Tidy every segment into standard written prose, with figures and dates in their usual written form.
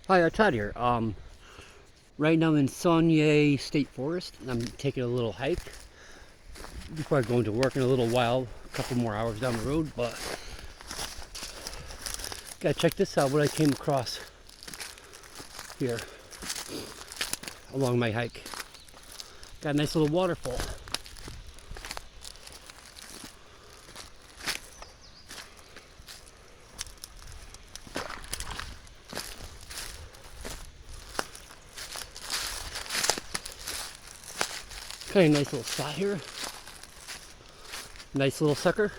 Hi, Todd here. Right now I'm in Sonyea State Forest, and I'm taking a little hike before I go into work in a little while, a couple more hours down the road. But gotta check this out. What I came across here along my hike. Got a nice little waterfall. Kind of nice little spot here. Nice little sucker.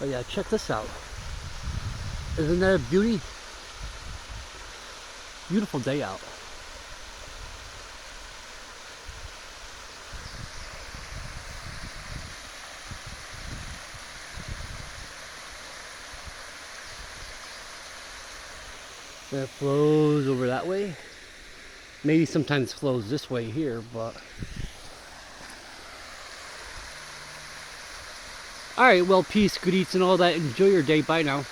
Oh yeah, check this out. Isn't that a beauty? Beautiful day out. And it flows over that way. Maybe sometimes flows this way here, but all right, well, peace, good eats, and all that. Enjoy your day. Bye now.